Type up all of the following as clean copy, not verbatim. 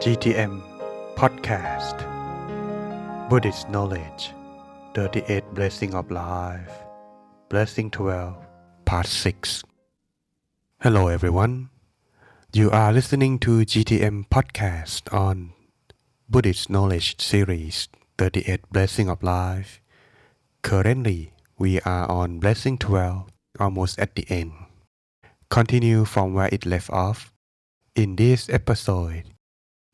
GTM Podcast Buddhist Knowledge 38 Blessing of Life Blessing 12 Part 6 Hello everyone. You are listening to GTM Podcast on Buddhist Knowledge Series 38 Blessing of Life. Currently, we are on Blessing 12, almost at the end. Continue from where it left off. In this episode,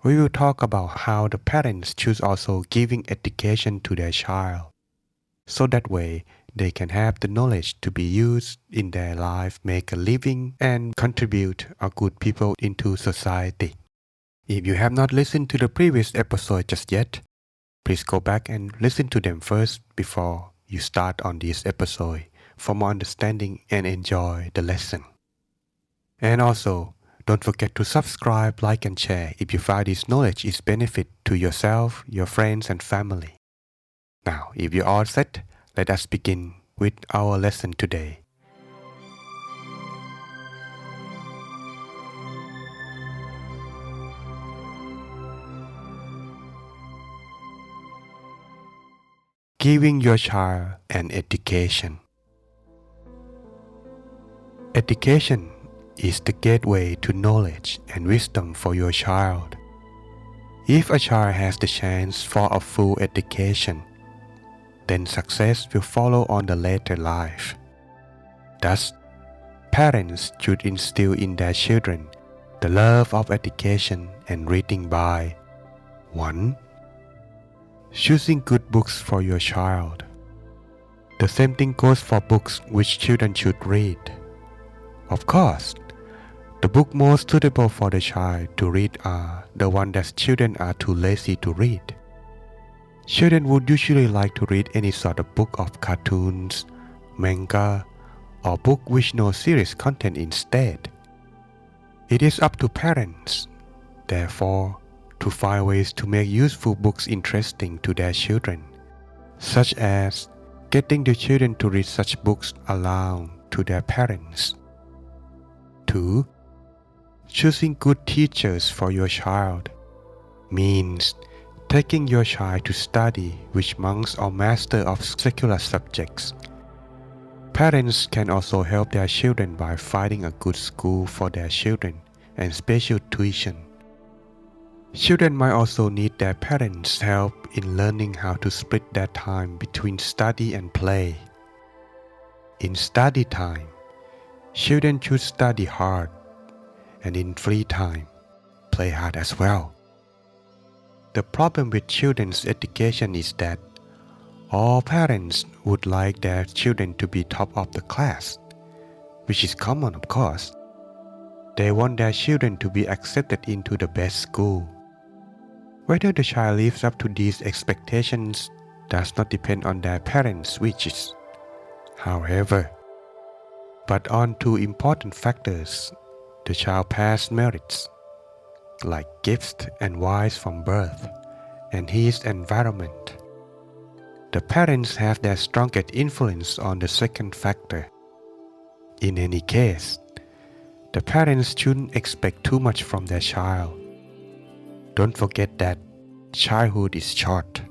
we will talk about how the parents should also giving education to their child, so that way they can have the knowledge to be used in their life, make a living, and contribute a good people into society. If you have not listened to the previous episode just yet, please go back and listen to them first before you start on this episode for more understanding and enjoy the lesson. And also, don't forget to subscribe, like, and share if you find this knowledge is benefit to yourself, your friends, and family. Now, if you're all set, let us begin with our lesson today. Giving your child an education. Education is the gateway to knowledge and wisdom for your child. If a child has the chance for a full education, then success will follow on the later life. Thus, parents should instill in their children the love of education and reading by 1. Choosing good books for your child. The same thing goes for books which children should read. Of course, the book most suitable for the child to read are the ones that children are too lazy to read. Children would usually like to read any sort of book of cartoons, manga, or book with no serious content instead. It is up to parents, therefore, to find ways to make useful books interesting to their children, such as getting the children to read such books aloud to their parents. 2. Choosing good teachers for your child means taking your child to study with monks or masters of secular subjects. Parents can also help their children by finding a good school for their children and special tuition. Children might also need their parents' help in learning how to split their time between study and play. In study time, children should study hard, and in free time, play hard as well. The problem with children's education is that all parents would like their children to be top of the class, which is common of course. They want their children to be accepted into the best school. Whether the child lives up to these expectations does not depend on their parents' wishes, however, but on two important factors: the child's past merits, like gifts and wise from birth, and his environment. The parents have their strongest influence on the second factor. In any case, the parents shouldn't expect too much from their child. Don't forget that childhood is short.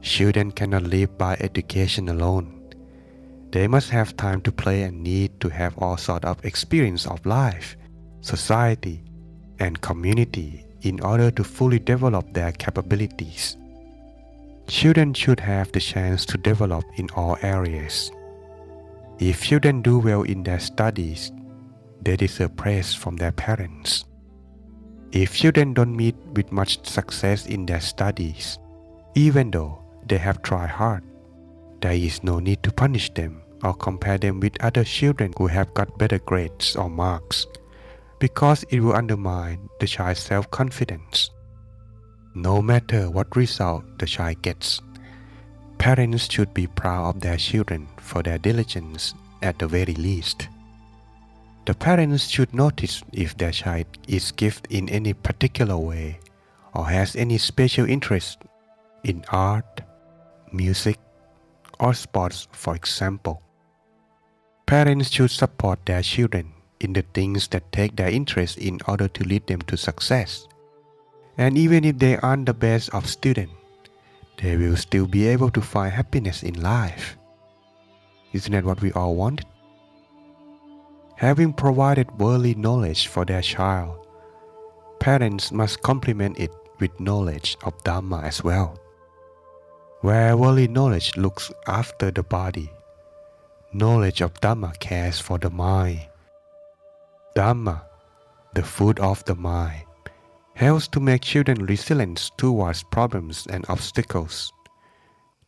Children cannot live by education alone. They must have time to play and need to have all sorts of experience of life, society, and community in order to fully develop their capabilities. Children should have the chance to develop in all areas. If children do well in their studies, they deserve praise from their parents. If children don't meet with much success in their studies, even though they have tried hard, there is no need to punish them or compare them with other children who have got better grades or marks, because it will undermine the child's self-confidence. No matter what result the child gets, parents should be proud of their children for their diligence at the very least. The parents should notice if their child is gifted in any particular way or has any special interest in art, music, or sports, for example. Parents should support their children in the things that take their interest in order to lead them to success, And even if they aren't the best of students, they will still be able to find happiness in life. Isn't that what we all want? Having provided worldly knowledge for their child, parents must complement it with knowledge of Dhamma as well. Where worldly knowledge looks after the body, knowledge of Dhamma cares for the mind. Dhamma, the food of the mind, helps to make children resilient towards problems and obstacles,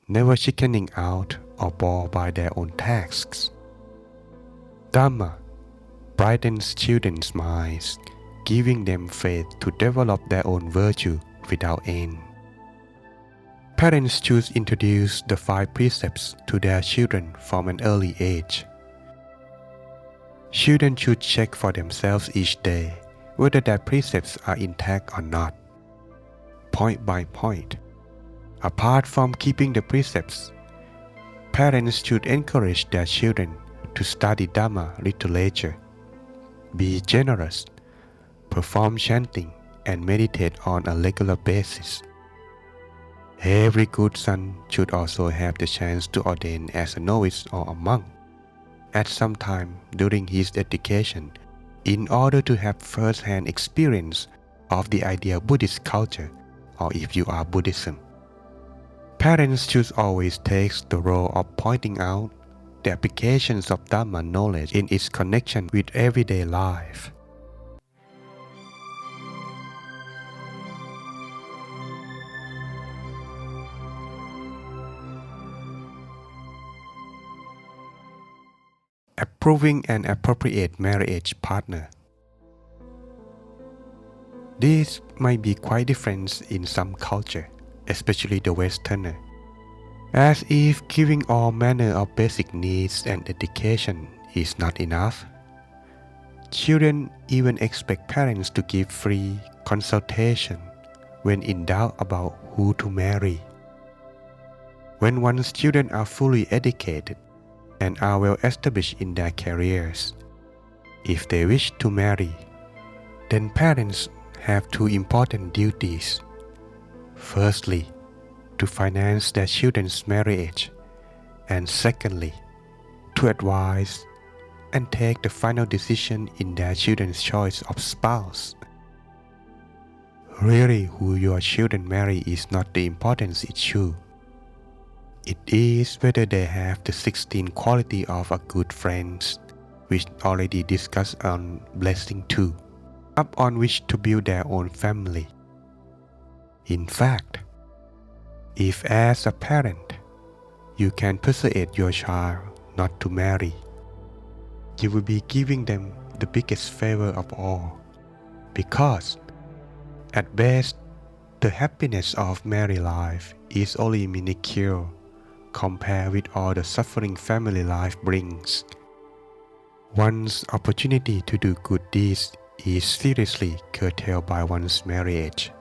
never chickening out or bored by their own tasks. Dhamma brightens children's minds, giving them faith to develop their own virtue without end. Parents should introduce the 5 precepts to their children from an early age. Children should check for themselves each day whether their precepts are intact or not, point by point. Apart from keeping the precepts, parents should encourage their children to study Dhamma literature, be generous, perform chanting, and meditate on a regular basis. Every good son should also have the chance to ordain as a novice or a monk at some time during his education in order to have first-hand experience of the ideal Buddhist culture, or if you are Buddhism. Parents should always take the role of pointing out the applications of Dhamma knowledge in its connection with everyday life. Approving an appropriate marriage partner. This might be quite different in some culture, especially the Westerner, as if giving all manner of basic needs and education is not enough. Children even expect parents to give free consultation when in doubt about who to marry. When one's children are fully educated and are well established in their careers, if they wish to marry, then parents have 2 important duties. Firstly, to finance their children's marriage, and secondly, to advise and take the final decision in their children's choice of spouse. Really, who your children marry is not the important issue. It is whether they have the 16 quality of a good friends, which already discussed on Blessing 2, up on which to build their own family. In fact, if as a parent, you can persuade your child not to marry, you will be giving them the biggest favor of all, because at best, the happiness of married life is only minuscule compared with all the suffering family life brings. One's opportunity to do good deeds is seriously curtailed by one's marriage.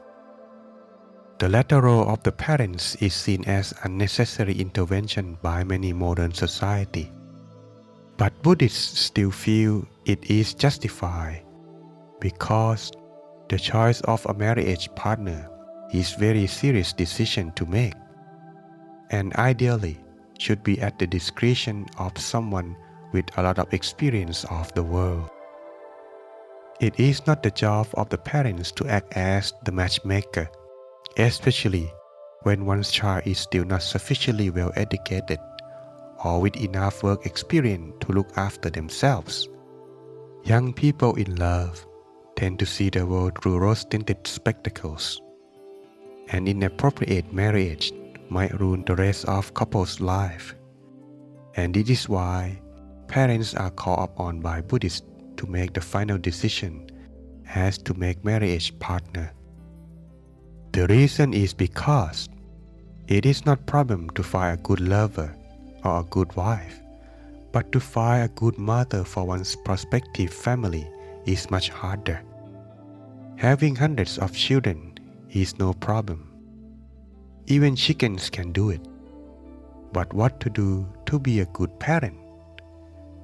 The latter role of the parents is seen as unnecessary intervention by many modern society. But Buddhists still feel it is justified because the choice of a marriage partner is a very serious decision to make, and ideally should be at the discretion of someone with a lot of experience of the world. It is not the job of the parents to act as the matchmaker, especially when one's child is still not sufficiently well educated or with enough work experience to look after themselves. Young people in love tend to see the world through rose-tinted spectacles, and inappropriate marriage might ruin the rest of couple's life. And it is why parents are called upon by Buddhists to make the final decision as to make marriage partner. The reason is because it is not a problem to find a good lover or a good wife, but to find a good mother for one's prospective family is much harder. Having hundreds of children is no problem. Even chickens can do it. But what to do to be a good parent?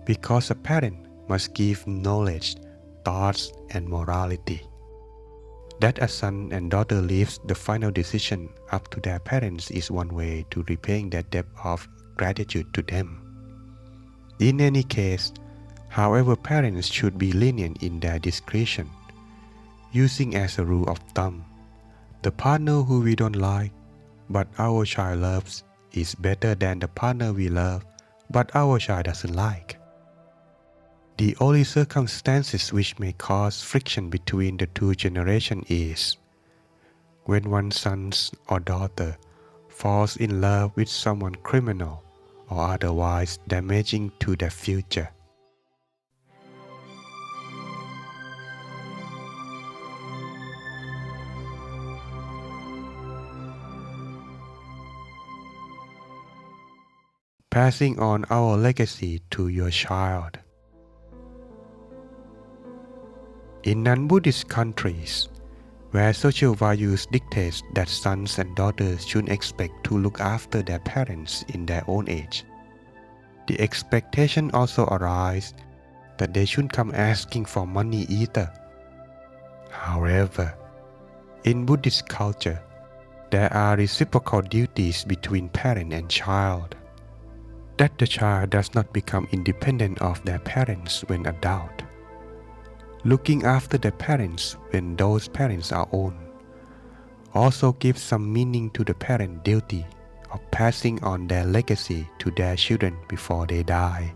Because a parent must give knowledge, thoughts, and morality. That a son and daughter leaves the final decision up to their parents is one way to repaying their debt of gratitude to them. In any case, however, parents should be lenient in their discretion, using as a rule of thumb, the partner who we don't like but our child loves is better than the partner we love but our child doesn't like. The only circumstances which may cause friction between the two generations is when one son or daughter falls in love with someone criminal or otherwise damaging to their future. Passing on our legacy to your child. In non-Buddhist countries, where social values dictate that sons and daughters should expect to look after their parents in their own age, the expectation also arises that they shouldn't come asking for money either. However, in Buddhist culture, there are reciprocal duties between parent and child, that the child does not become independent of their parents when adult. Looking after their parents when those parents are old also gives some meaning to the parent duty of passing on their legacy to their children before they die.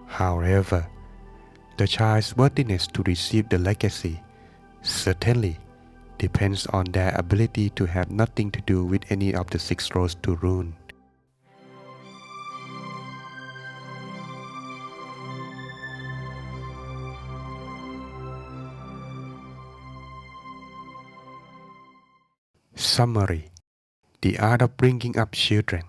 However, the child's worthiness to receive the legacy certainly depends on their ability to have nothing to do with any of the 6 roads to ruin. Summary: The art of bringing up children.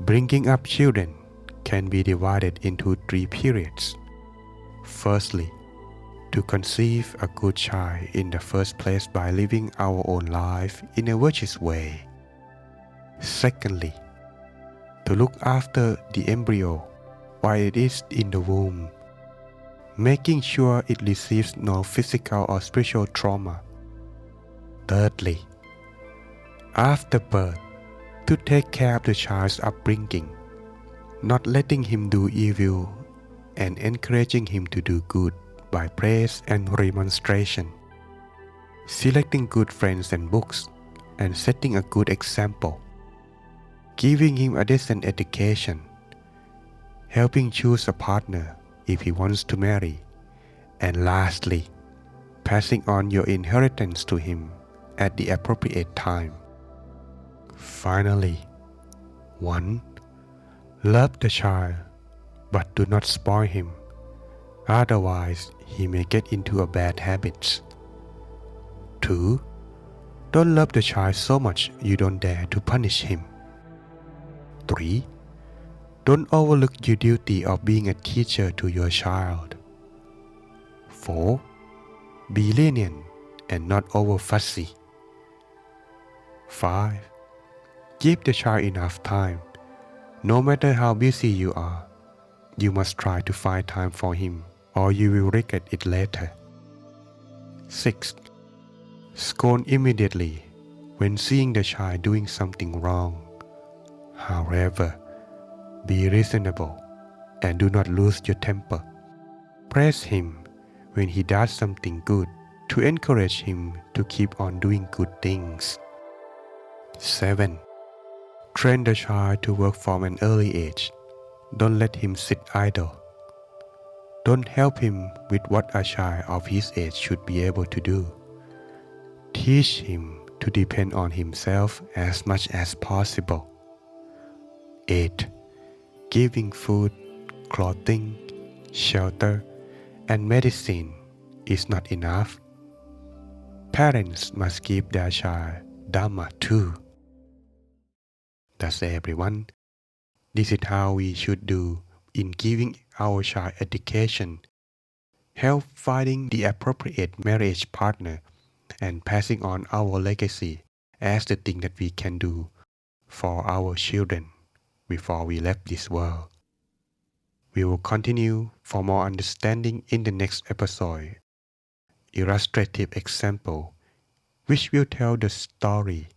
Bringing up children can be divided into 3 periods. Firstly, to conceive a good child in the first place by living our own life in a virtuous way. Secondly, to look after the embryo while it is in the womb, making sure it receives no physical or spiritual trauma. Thirdly, after birth, to take care of the child's upbringing, not letting him do evil and encouraging him to do good by praise and remonstration, selecting good friends and books and setting a good example, giving him a decent education, helping choose a partner if he wants to marry, and lastly, passing on your inheritance to him at the appropriate time. Finally, 1. Love the child, but do not spoil him, otherwise he may get into a bad habits. 2. Don't love the child so much you don't dare to punish him. 3. Don't overlook your duty of being a teacher to your child. 4. Be lenient and not over fussy. 5. Give the child enough time. No matter how busy you are, you must try to find time for him, or you will regret it later. 6. Scold immediately when seeing the child doing something wrong. However, be reasonable and do not lose your temper. Praise him when he does something good to encourage him to keep on doing good things. 7. Train the child to work from an early age. Don't let him sit idle. Don't help him with what a child of his age should be able to do. Teach him to depend on himself as much as possible. 8. Giving food, clothing, shelter, and medicine is not enough. Parents must give their child Dhamma too. That's everyone. This is how we should do in giving our child education, help finding the appropriate marriage partner, and passing on our legacy as the thing that we can do for our children before we left this world. We will continue for more understanding in the next episode. illustrative example which will tell the story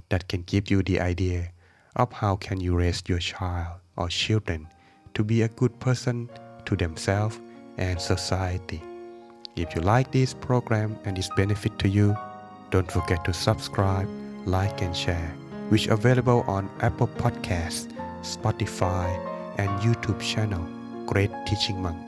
that can give you the idea of how can you raise your child or children to be a good person to themselves and society. If you like this program and its benefit to you, don't forget to subscribe, like and share, which are available on Apple Podcasts, Spotify, and YouTube channel Great Teaching Monk.